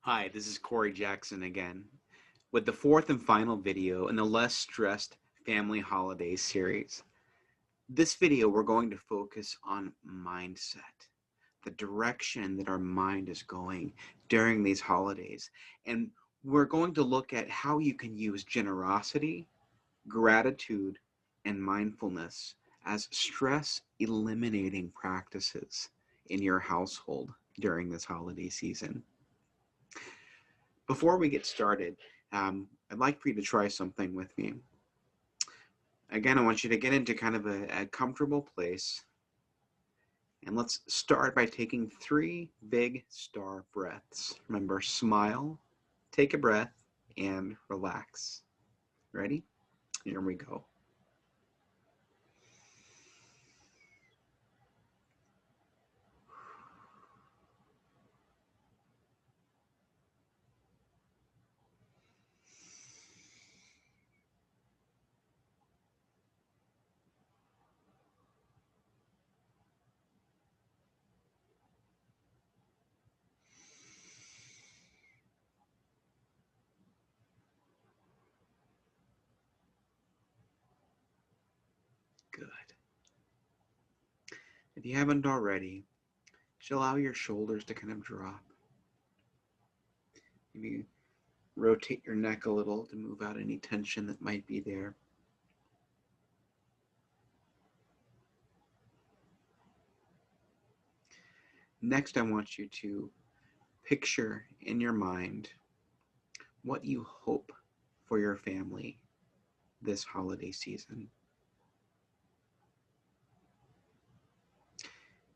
Hi, this is Corey Jackson again with the fourth and final video in the Less Stressed Family Holidays series. This video, we're going to focus on mindset, the direction that our mind is going during these holidays. And we're going to look at how you can use generosity, gratitude, and mindfulness as stress eliminating practices in your household during this holiday season. Before we get started, I'd like for you to try something with me. Again, I want you to get into kind of a comfortable place. And let's start by taking 3 big star breaths. Remember, smile, take a breath, and relax. Ready? Here we go. Good. If you haven't already, just allow your shoulders to kind of drop. Maybe rotate your neck a little to move out any tension that might be there. Next, I want you to picture in your mind what you hope for your family this holiday season.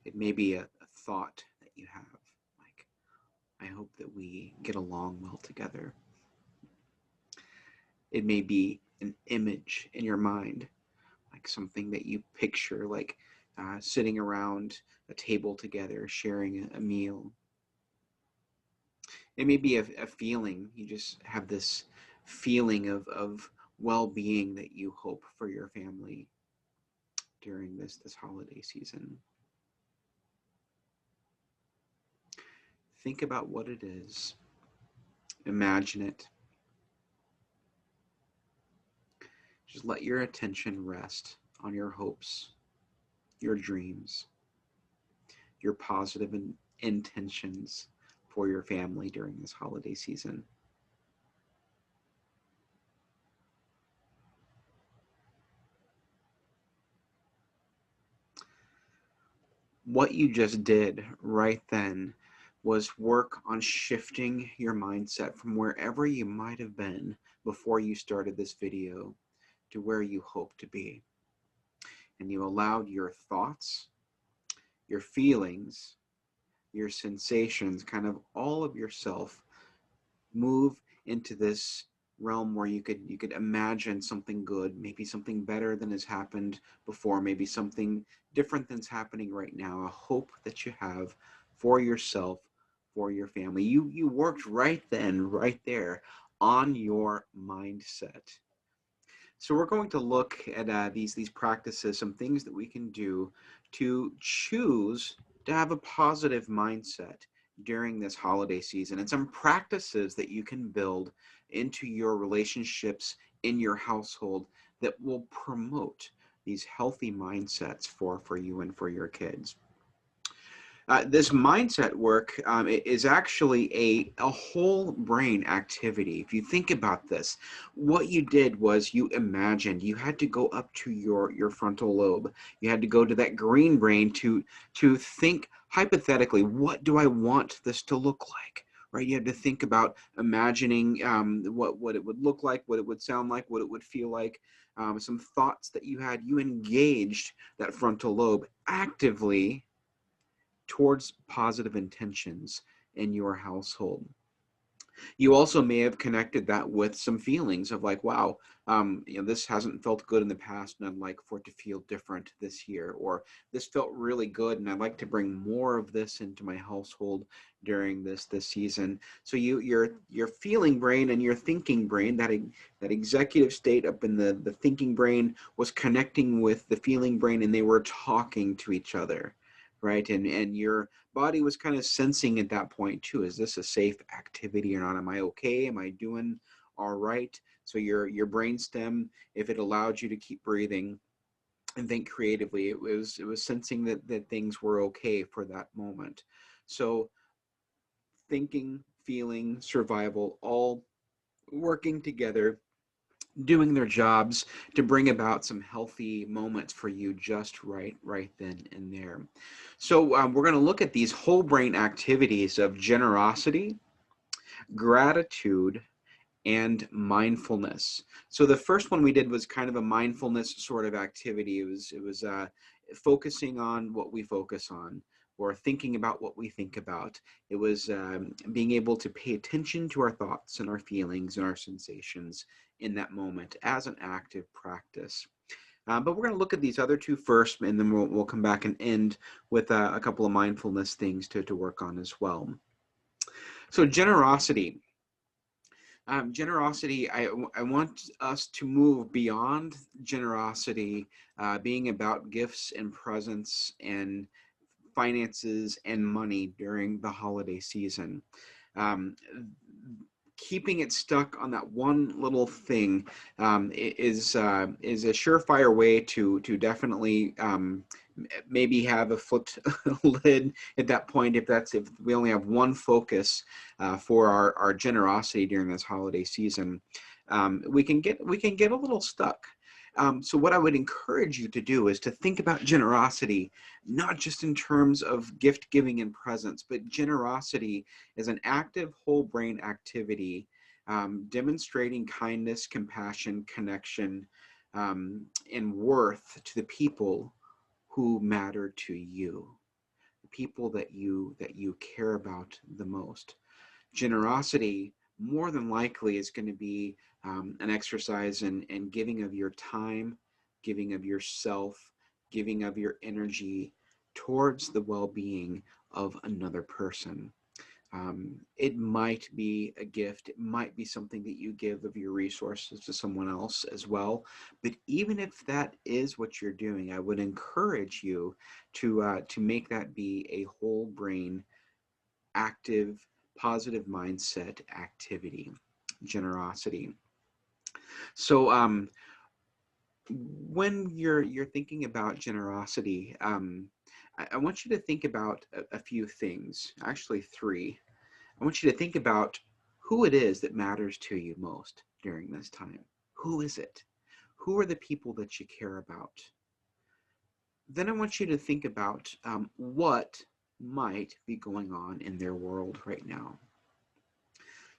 It may be a thought that you have, like, I hope that we get along well together. It may be an image in your mind, like something that you picture, like sitting around a table together, sharing a meal. It may be a feeling. You just have this feeling of well-being that you hope for your family during this holiday season. Think about what it is. Imagine it. Just let your attention rest on your hopes, your dreams, your positive intentions for your family during this holiday season. What you just did right then was work on shifting your mindset from wherever you might have been before you started this video to where you hope to be. And you allowed your thoughts, your feelings, your sensations, kind of all of yourself move into this realm where you could imagine something good, maybe something better than has happened before, maybe something different than's happening right now, a hope that you have for yourself, for your family. You worked right then, right there on your mindset. So we're going to look at these practices, some things that we can do to choose to have a positive mindset during this holiday season, and some practices that you can build into your relationships in your household that will promote these healthy mindsets for you and for your kids. This mindset work is actually a whole brain activity. If you think about this, what you did was you imagined. You had to go up to your frontal lobe. You had to go to that green brain to think hypothetically, what do I want this to look like? Right? You had to think about imagining what it would look like, what it would sound like, what it would feel like. Some thoughts that you had. You engaged that frontal lobe actively towards positive intentions in your household. You also may have connected that with some feelings of like, wow, this hasn't felt good in the past, and I'd like for it to feel different this year, or this felt really good, and I'd like to bring more of this into my household during this season. So your feeling brain and your thinking brain, that executive state up in the thinking brain was connecting with the feeling brain, and they were talking to each other. right? And your body was kind of sensing at that point too, is this a safe activity or not? Am I okay? Am I doing all right? So your brainstem, if it allowed you to keep breathing and think creatively, it was sensing that things were okay for that moment. So thinking, feeling, survival, all working together, doing their jobs to bring about some healthy moments for you just right then and there. So we're going to look at these whole brain activities of generosity, gratitude, and mindfulness. So the first one we did was kind of a mindfulness sort of activity. It was focusing on what we focus on, or thinking about what we think about. It was being able to pay attention to our thoughts and our feelings and our sensations in that moment as an active practice. But we're going to look at these other two first, and then we'll come back and end with a couple of mindfulness things to work on as well. So generosity. Generosity, I want us to move beyond generosity being about gifts and presents and finances and money during the holiday season. Um, Keeping it stuck on that one little thing is a surefire way to definitely maybe have a foot lid at that point, if we only have one focus for our generosity during this holiday season. We can get a little stuck. So what I would encourage you to do is to think about generosity, not just in terms of gift giving and presents, but generosity is an active whole brain activity, demonstrating kindness, compassion, connection, and worth to the people who matter to you, the people that you care about the most. Generosity more than likely is going to be an exercise in giving of your time, giving of yourself, giving of your energy towards the well-being of another person. It might be a gift. It might be something that you give of your resources to someone else as well. But even if that is what you're doing, I would encourage you to make that be a whole brain, active, positive mindset activity, generosity. So when you're thinking about generosity, I want you to think about a few things, actually three. I want you to think about who it is that matters to you most during this time. Who is it? Who are the people that you care about? Then I want you to think about what might be going on in their world right now.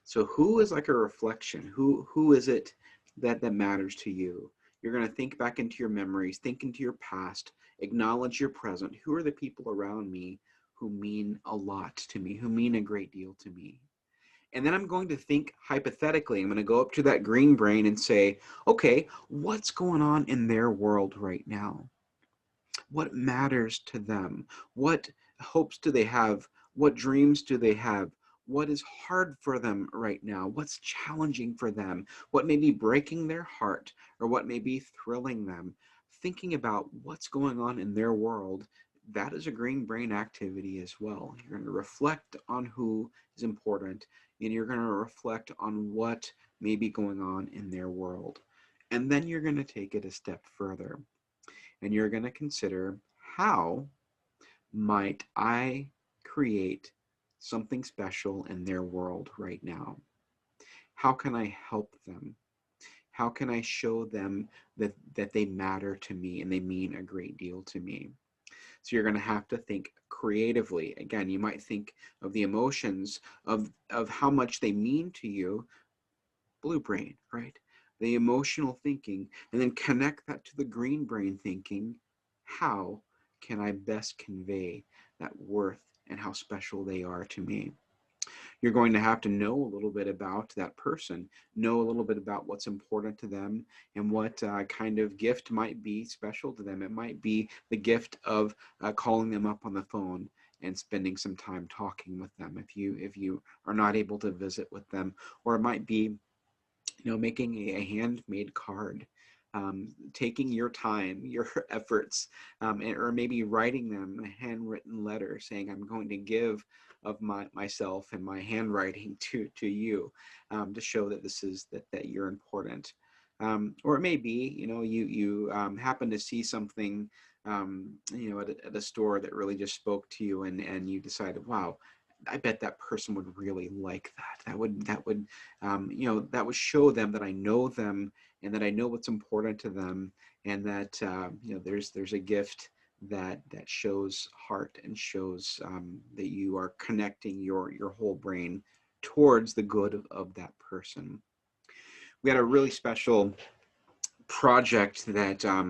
So who is like a reflection? Who is it that matters to you? You're going to think back into your memories, think into your past, acknowledge your present. Who are the people around me who mean a lot to me, who mean a great deal to me? And then I'm going to think hypothetically. I'm going to go up to that green brain and say, okay, what's going on in their world right now? What matters to them? What hopes do they have? What dreams do they have? What is hard for them right now? What's challenging for them? What may be breaking their heart, or what may be thrilling them? Thinking about what's going on in their world, that is a green brain activity as well. You're going to reflect on who is important, and you're going to reflect on what may be going on in their world. And then you're going to take it a step further, and you're going to consider, how might I create something special in their world right now? How can I help them? How can I show them that they matter to me and they mean a great deal to me? So you're going to have to think creatively. Again, you might think of the emotions of how much they mean to you, blue brain, right? The emotional thinking, and then connect that to the green brain thinking. How can I best convey that worth and how special they are to me? You're going to have to know a little bit about that person, know a little bit about what's important to them, and what kind of gift might be special to them. It might be the gift of calling them up on the phone and spending some time talking with them if you are not able to visit with them. Or it might be, making a handmade card, taking your time, your efforts, or maybe writing them a handwritten letter saying, I'm going to give of myself and my handwriting to you, to show that this is that you're important. Or it may be, you happen to see something, at a store that really just spoke to you, and you decided, wow, I bet that person would really like that. That would show them that I know them, and that I know what's important to them, and that there's a gift that shows heart, and shows that you are connecting your whole brain towards the good of that person. We had a really special project that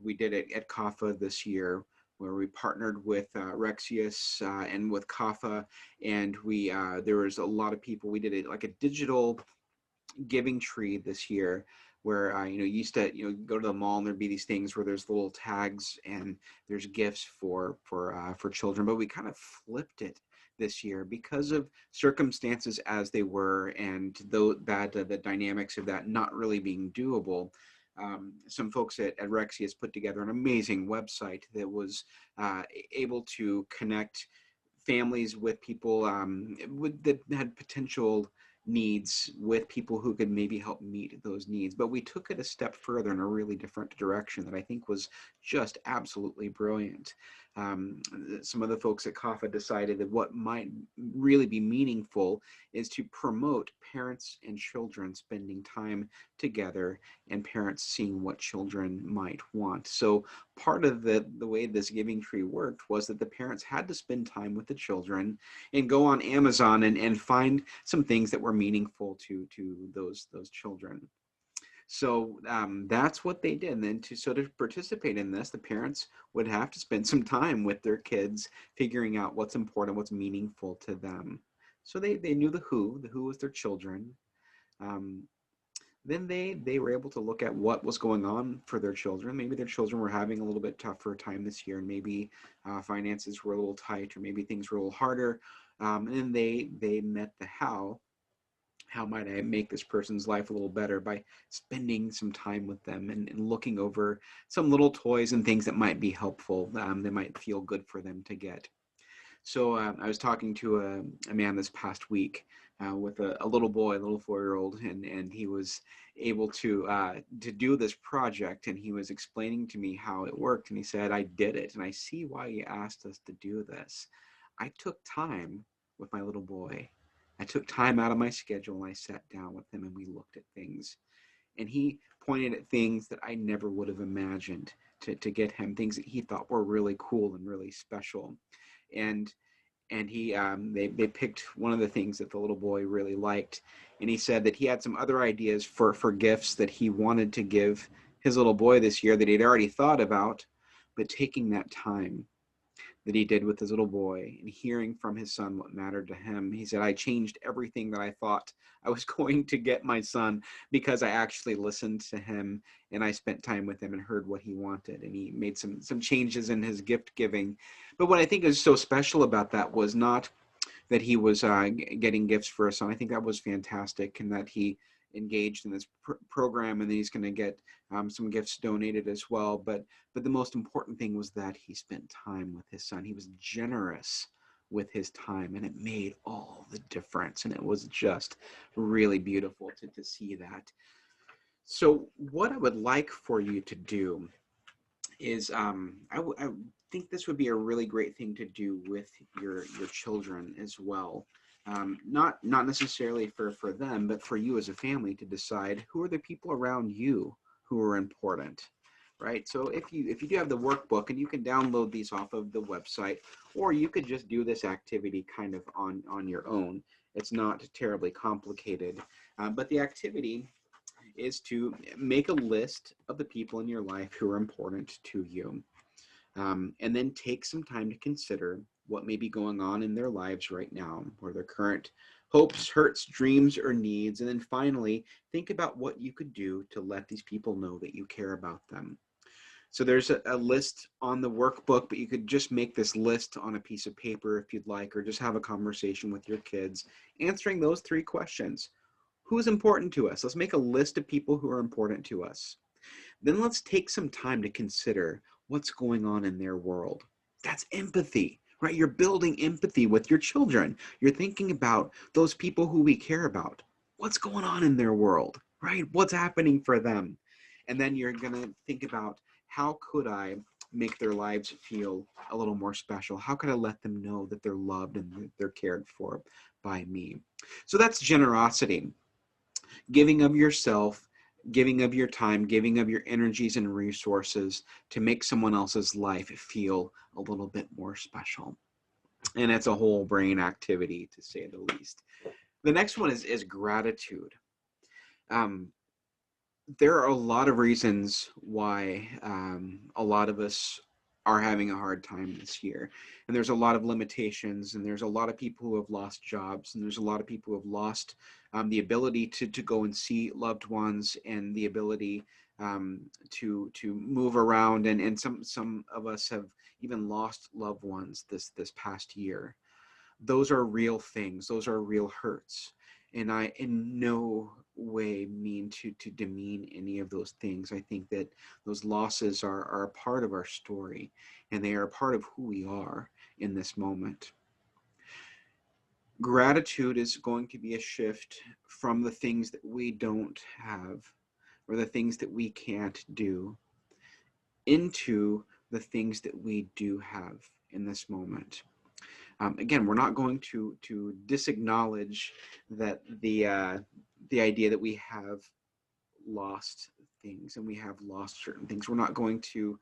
we did at CAFA this year, where we partnered with Rexius and with CAFA, and we there was a lot of people. We did it like a digital giving tree this year, where you used to go to the mall, and there'd be these things where there's little tags and there's gifts for children, but we kind of flipped it this year because of circumstances as they were, and though that the dynamics of that not really being doable. Some folks at Rexius put together an amazing website that was able to connect families with people that had potential needs, with people who could maybe help meet those needs. But we took it a step further in a really different direction that I think was just absolutely brilliant. Some of the folks at CAFA decided that what might really be meaningful is to promote parents and children spending time together, and parents seeing what children might want. So part of the way this giving tree worked was that the parents had to spend time with the children, and go on Amazon and find some things that were meaningful to those children. So that's what they did. And then to sort of participate in this, the parents would have to spend some time with their kids, figuring out what's important, what's meaningful to them. So they knew the who was their children. Um, then they were able to look at what was going on for their children. Maybe their children were having a little bit tougher time this year, and maybe finances were a little tight, or maybe things were a little harder. And they met the how. How might I make this person's life a little better by spending some time with them, and looking over some little toys and things that might be helpful, that might feel good for them to get. So I was talking to a man this past week with a little boy, a little 4-year-old, and he was able to do this project, and he was explaining to me how it worked. And he said, I did it, and I see why you asked us to do this. I took time with my little boy. I took time out of my schedule, and I sat down with him, and we looked at things. And he pointed at things that I never would have imagined to get him, things that he thought were really cool and really special. And he they picked one of the things that the little boy really liked, and he said that he had some other ideas for gifts that he wanted to give his little boy this year that he'd already thought about. But taking that time that he did with his little boy and hearing from his son what mattered to him, he said, I changed everything that I thought I was going to get my son, because I actually listened to him, and I spent time with him and heard what he wanted, and he made some changes in his gift giving. But what I think is so special about that was not that he was getting gifts for his son. I think that was fantastic, and that he engaged in this program, and then he's going to get some gifts donated as well. But the most important thing was that he spent time with his son. He was generous with his time, and it made all the difference. And it was just really beautiful to see that. So what I would like for you to do is I think this would be a really great thing to do with your children as well. Not necessarily for them, but for you as a family, to decide who are the people around you who are important, right? So if you do have the workbook, and you can download these off of the website, or you could just do this activity kind of on your own. It's not terribly complicated, but the activity is to make a list of the people in your life who are important to you. And then take some time to consider what may be going on in their lives right now, or their current hopes, hurts, dreams, or needs. And then finally, think about what you could do to let these people know that you care about them. So there's a list on the workbook, but you could just make this list on a piece of paper if you'd like, or just have a conversation with your kids, answering those 3 questions. Who's important to us? Let's make a list of people who are important to us. Then let's take some time to consider what's going on in their world. That's empathy, right? You're building empathy with your children. You're thinking about those people who we care about. What's going on in their world, right? What's happening for them? And then you're going to think about, how could I make their lives feel a little more special? How could I let them know that they're loved and that they're cared for by me? So that's generosity. Giving of yourself, giving of your time, giving of your energies and resources to make someone else's life feel a little bit more special. And it's a whole brain activity, to say the least. The next one is gratitude. Um, there are a lot of reasons why a lot of us are having a hard time this year. And there's a lot of limitations, and there's a lot of people who have lost jobs, and there's a lot of people who have lost the ability to go and see loved ones, and the ability to move around. And some of us have even lost loved ones this past year. Those are real things. Those are real hurts. And I in no way mean to demean any of those things. I think that those losses are a part of our story, and they are a part of who we are in this moment. Gratitude is going to be a shift from the things that we don't have, or the things that we can't do, into the things that we do have in this moment. Again, we're not going to disacknowledge that the idea that we have lost things and we have lost certain things. We're not going to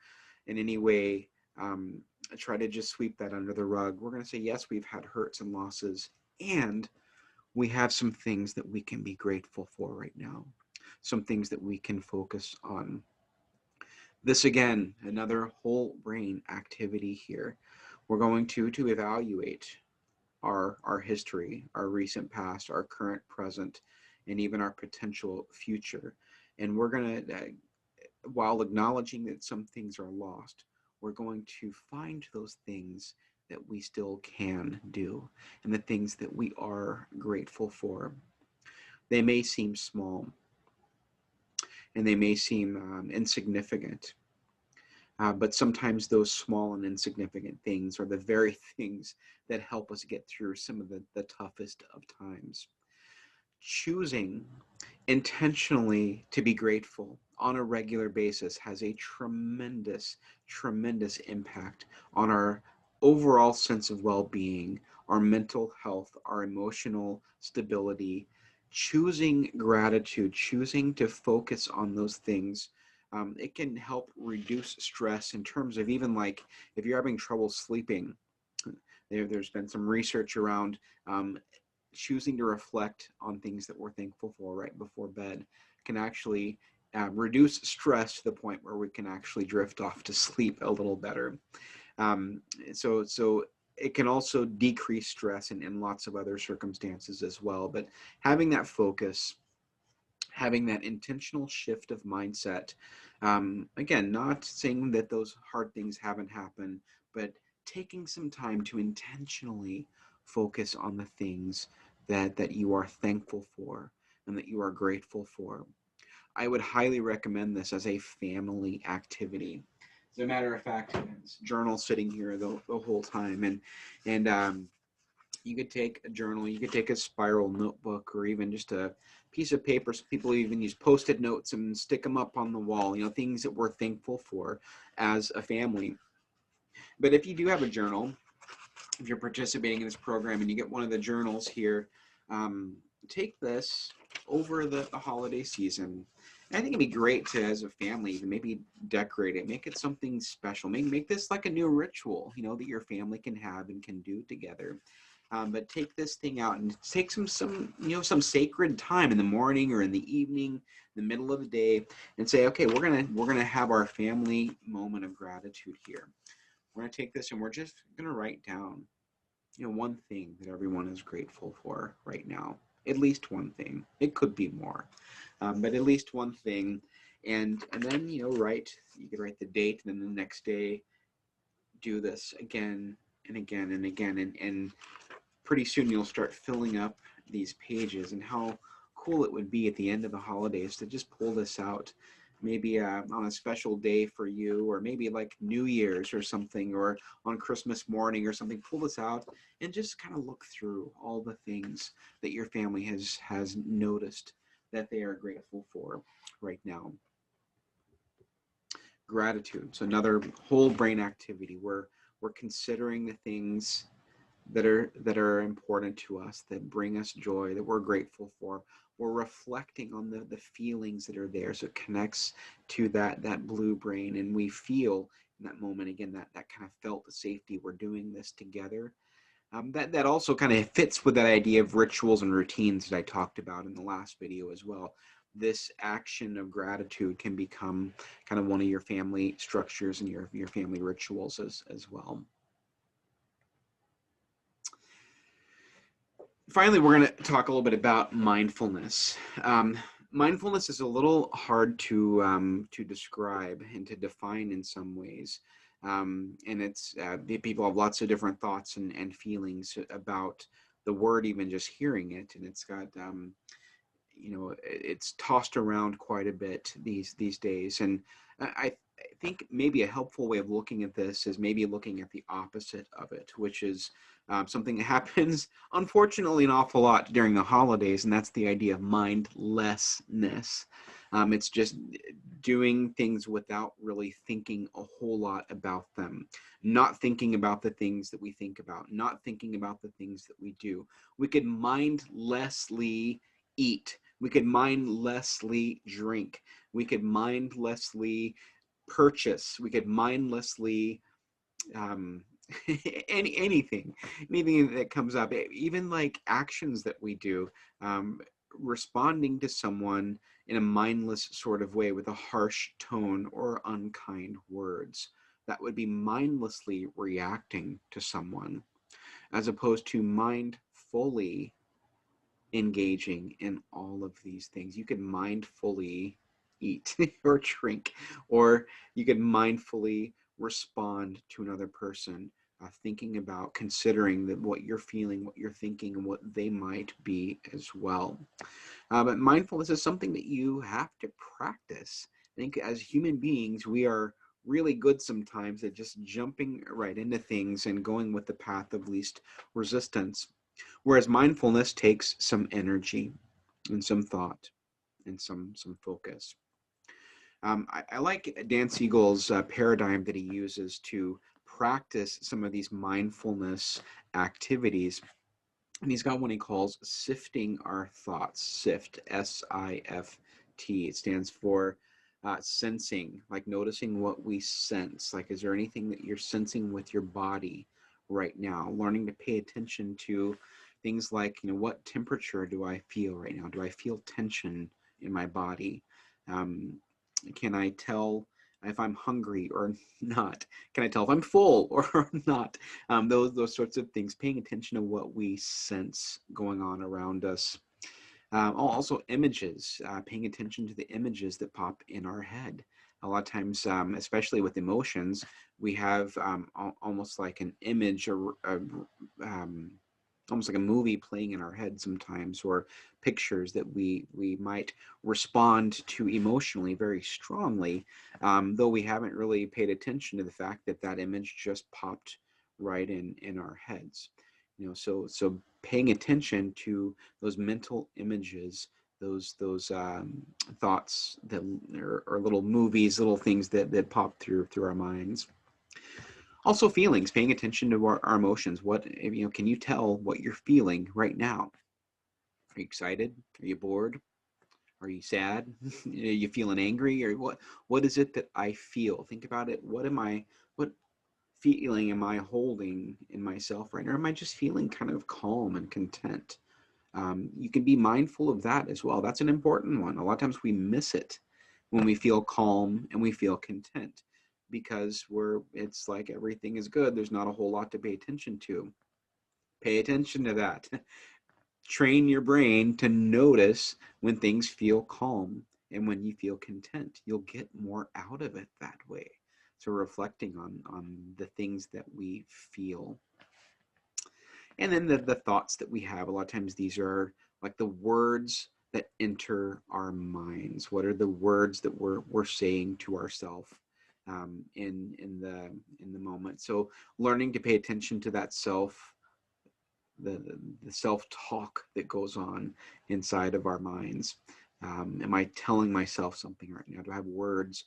in any way try to just sweep that under the rug. We're going to say, yes, we've had hurts and losses, and we have some things that we can be grateful for right now, some things that we can focus on. This, again, another whole brain activity here. We're going to evaluate our history, our recent past, our current present, and even our potential future. And we're going to, while acknowledging that some things are lost, we're going to find those things that we still can do, and the things that we are grateful for. They may seem small, and they may seem insignificant, but sometimes those small and insignificant things are the very things that help us get through some of the toughest of times. Choosing intentionally to be grateful on a regular basis has a tremendous, tremendous impact on our overall sense of well-being, our mental health, our emotional stability. Choosing gratitude, choosing to focus on those things, it can help reduce stress in terms of, even like if you're having trouble sleeping. There's been some research around choosing to reflect on things that we're thankful for right before bed can actually reduce stress to the point where we can actually drift off to sleep a little better. Um, so it can also decrease stress in lots of other circumstances as well. But having that focus, having that intentional shift of mindset, again, not saying that those hard things haven't happened, but taking some time to intentionally focus on the things that you are thankful for and that you are grateful for. I would highly recommend this as a family activity. As a matter of fact, it's journal sitting here the whole time, and you could take a journal, you could take a spiral notebook, or even just a piece of paper. Some people even use Post-it notes and stick them up on the wall, things that we're thankful for as a family. But if you do have a journal, if you're participating in this program and you get one of the journals here, take this over the holiday season. And I think it'd be great to, as a family, even maybe decorate it, make it something special. Make this like a new ritual, that your family can have and can do together. But take this thing out and take some some sacred time in the morning or in the evening, in the middle of the day, and say, okay, we're gonna have our family moment of gratitude here. We're gonna take this and we're just gonna write down, one thing that everyone is grateful for right now. At least one thing. It could be more, but at least one thing. And then you could write the date, and then the next day do this again and again and again, and pretty soon you'll start filling up these pages. And how cool it would be at the end of the holidays to just pull this out, maybe on a special day for you, or maybe like New Year's or something, or on Christmas morning or something. Pull this out and just kind of look through all the things that your family has noticed that they are grateful for right now. Gratitude. So another whole brain activity where we're considering the things that are important to us, that bring us joy, that we're grateful for. We're reflecting on the feelings that are there. So it connects to that blue brain, and we feel in that moment again that kind of felt safety. We're doing this together. That also kind of fits with that idea of rituals and routines that I talked about in the last video as well. This action of gratitude can become kind of one of your family structures and your family rituals as well. Finally, we're going to talk a little bit about mindfulness. Mindfulness is a little hard to describe and to define in some ways. And it's people have lots of different thoughts and feelings about the word, even just hearing it. And it's got it's tossed around quite a bit these days. And I think maybe a helpful way of looking at this is maybe looking at the opposite of it, which is something that happens, unfortunately, an awful lot during the holidays, and that's the idea of mindlessness. It's just doing things without really thinking a whole lot about them, not thinking about the things that we think about, not thinking about the things that we do. We could mindlessly eat. We could mindlessly drink. We could mindlessly purchase. We could mindlessly um, anything that comes up, even like actions that we do, responding to someone in a mindless sort of way with a harsh tone or unkind words. That would be mindlessly reacting to someone, as opposed to mindfully engaging in all of these things. You could mindfully eat or drink, or you could mindfully respond to another person, thinking about, considering that what you're feeling, what you're thinking, and what they might be as well. But mindfulness is something that you have to practice. I think as human beings, we are really good sometimes at just jumping right into things and going with the path of least resistance. Whereas mindfulness takes some energy and some thought and some focus. I like Dan Siegel's paradigm that he uses to practice some of these mindfulness activities. And he's got one he calls sifting our thoughts. SIFT, SIFT. It stands for sensing, like noticing what we sense. Like, is there anything that you're sensing with your body right now? Learning to pay attention to things like, what temperature do I feel right now? Do I feel tension in my body? Can I tell if I'm hungry or not? Can I tell if I'm full or not? Those sorts of things. Paying attention to what we sense going on around us. Also, images. Paying attention to the images that pop in our head. A lot of times, especially with emotions, we have almost like an image or almost like a movie playing in our head sometimes, or pictures that we might respond to emotionally very strongly, though we haven't really paid attention to the fact that that image just popped right in our heads. So paying attention to those mental images, those thoughts that or little movies, little things that pop through our minds. Also, feelings, paying attention to our emotions. What, can you tell what you're feeling right now? Are you excited? Are you bored? Are you sad? Are you feeling angry? Or what is it that I feel? Think about it. What feeling am I holding in myself right now? Or am I just feeling kind of calm and content? You can be mindful of that as well. That's an important one. A lot of times we miss it when we feel calm and we feel content, because it's like everything is good. There's not a whole lot to pay attention to. Pay attention to that. Train your brain to notice when things feel calm and when you feel content. You'll get more out of it that way. So reflecting on the things that we feel. And then the thoughts that we have, a lot of times these are like the words that enter our minds? What are the words that we're saying to ourselves in the moment? So learning to pay attention to that the, the self-talk that goes on inside of our minds. Am I telling myself something right now? Do I have words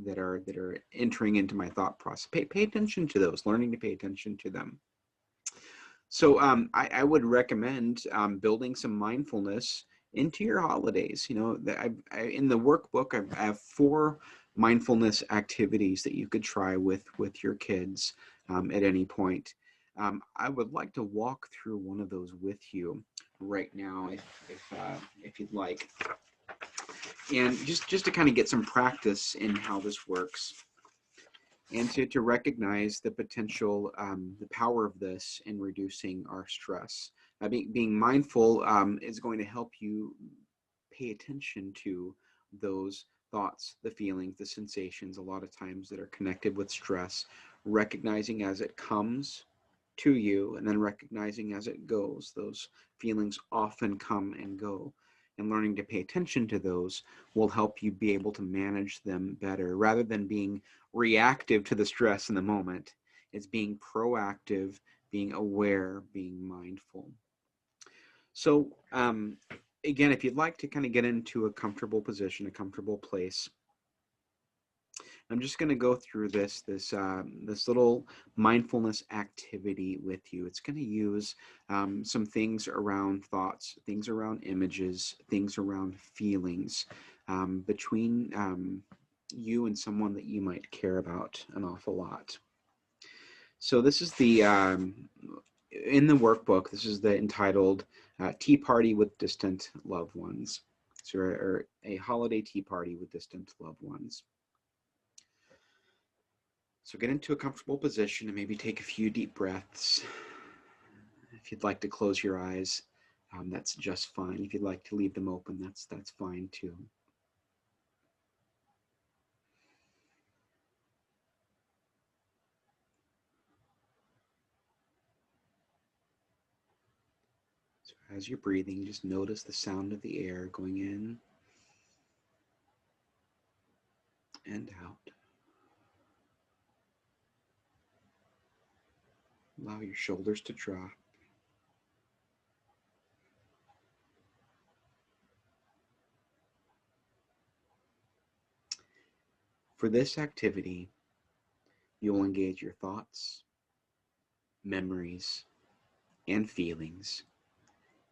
that are entering into my thought process? Pay attention to those, learning to pay attention to them. So I would recommend building some mindfulness into your holidays. You know, in the workbook, I have 4 mindfulness activities that you could try with your kids at any point. I would like to walk through one of those with you right now, if you'd like, and just to kind of get some practice in how this works, and to recognize the potential, the power of this in reducing our stress. Being mindful is going to help you pay attention to those thoughts, the feelings, the sensations, a lot of times that are connected with stress, recognizing as it comes to you and then recognizing as it goes. Those feelings often come and go. And learning to pay attention to those will help you be able to manage them better rather than being reactive to the stress in the moment. It's being proactive, being aware, being mindful. So, again, if you'd like to kind of get into a comfortable position, a comfortable place, I'm just going to go through this little mindfulness activity with you. It's going to use some things around thoughts, things around images, things around feelings between you and someone that you might care about an awful lot. So this is the in the workbook. This is the entitled "Tea Party with Distant Loved Ones." So, or a holiday tea party with distant loved ones. So get into a comfortable position and maybe take a few deep breaths. If you'd like to close your eyes, that's just fine. If you'd like to leave them open, that's fine too. So as you're breathing, just notice the sound of the air going in and out. Allow your shoulders to drop. For this activity, you will engage your thoughts, memories, and feelings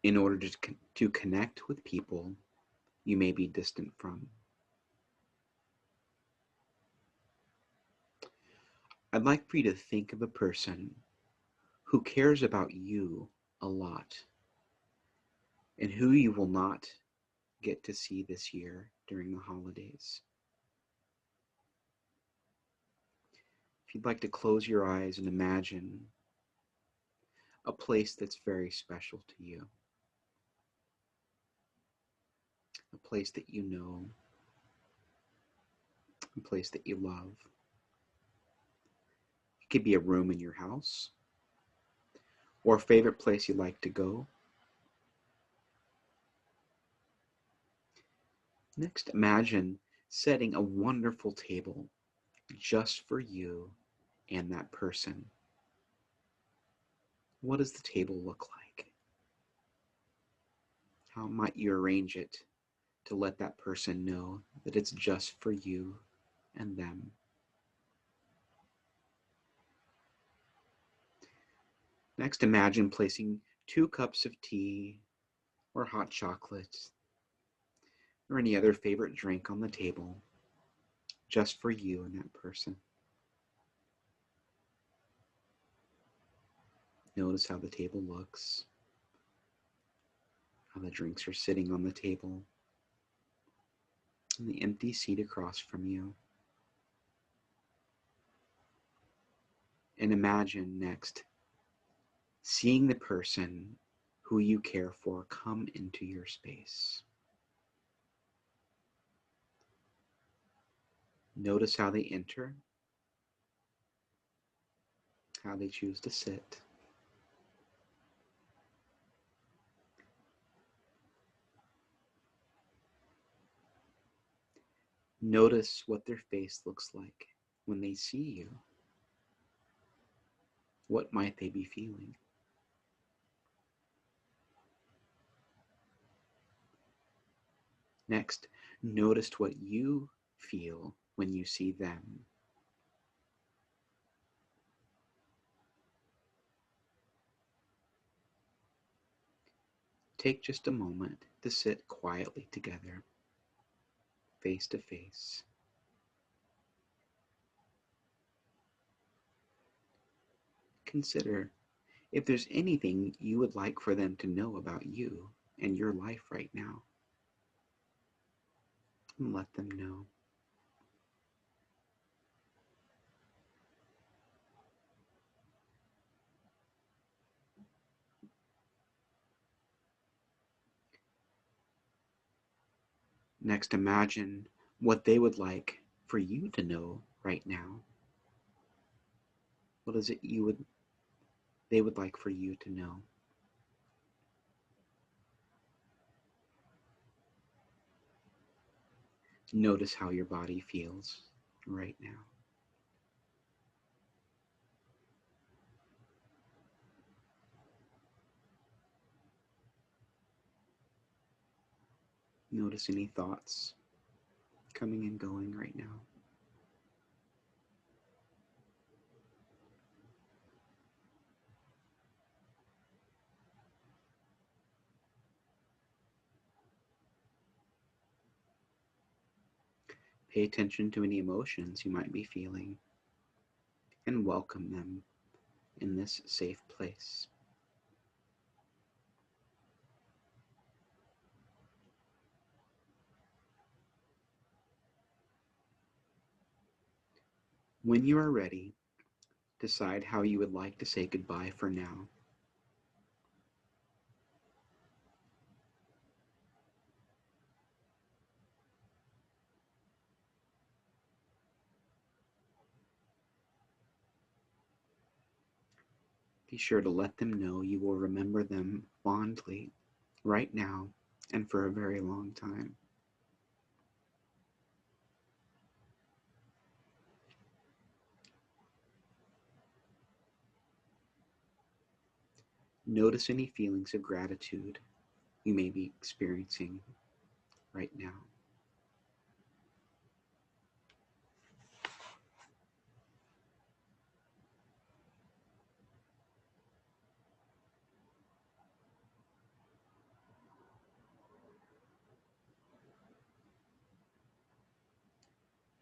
in order to connect with people you may be distant from. I'd like for you to think of a person who cares about you a lot and who you will not get to see this year during the holidays. If you'd like to close your eyes and imagine a place that's very special to you, a place that you know, a place that you love. It could be a room in your house or a favorite place you like to go. Next, imagine setting a wonderful table just for you and that person. What does the table look like? How might you arrange it to let that person know that it's just for you and them? Next, imagine placing 2 cups of tea or hot chocolate or any other favorite drink on the table just for you and that person. Notice how the table looks, how the drinks are sitting on the table, and the empty seat across from you. And imagine next seeing the person who you care for come into your space. Notice how they enter, how they choose to sit. Notice what their face looks like when they see you. What might they be feeling? Next, notice what you feel when you see them. Take just a moment to sit quietly together, face to face. Consider if there's anything you would like for them to know about you and your life right now, and let them know. Next, imagine what they would like for you to know right now. What is it they would like for you to know? Notice how your body feels right now. Notice any thoughts coming and going right now. Pay attention to any emotions you might be feeling and welcome them in this safe place. When you are ready, decide how you would like to say goodbye for now. Be sure to let them know you will remember them fondly right now and for a very long time. Notice any feelings of gratitude you may be experiencing right now.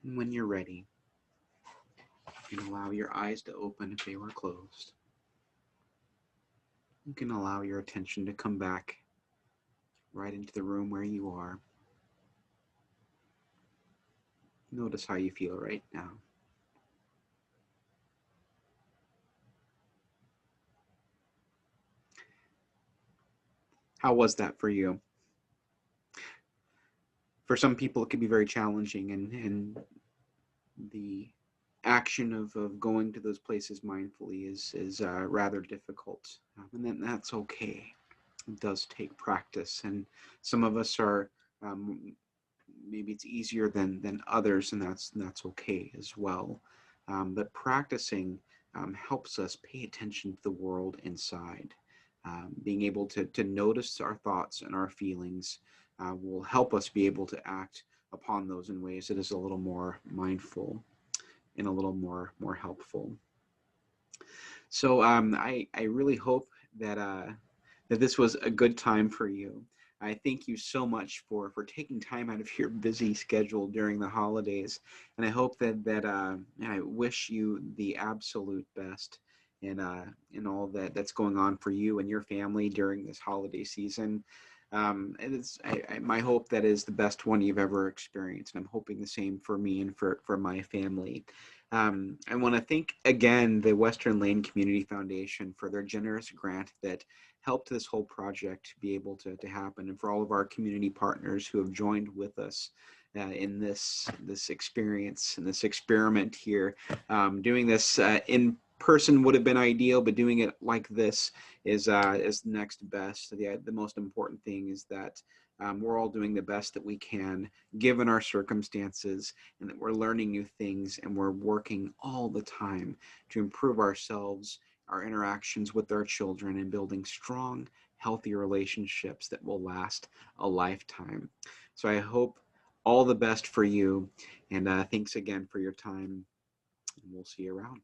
And when you're ready, you can allow your eyes to open if they were closed. You can allow your attention to come back right into the room where you are. Notice how you feel right now. How was that for you? For some people, it can be very challenging, and the action of going to those places mindfully is rather difficult, and then that's okay. It does take practice, and some of us are maybe it's easier than others, and that's okay as well. But practicing helps us pay attention to the world inside. Being able to notice our thoughts and our feelings will help us be able to act upon those in ways that is a little more mindful and a little more helpful. So I really hope that this was a good time for you. I thank you so much for taking time out of your busy schedule during the holidays, and I hope that I wish you the absolute best in all that's going on for you and your family during this holiday season. And my hope that is the best one you've ever experienced, and I'm hoping the same for me and for my family. I want to thank again the Western Lane Community Foundation for their generous grant that helped this whole project be able to happen, and for all of our community partners who have joined with us in this experience and this experiment here, doing this in person would have been ideal, but doing it like this is next best. So the most important thing is that we're all doing the best that we can given our circumstances, and that we're learning new things, and we're working all the time to improve ourselves, our interactions with our children, and building strong, healthy relationships that will last a lifetime. So I hope all the best for you, and thanks again for your time, and we'll see you around.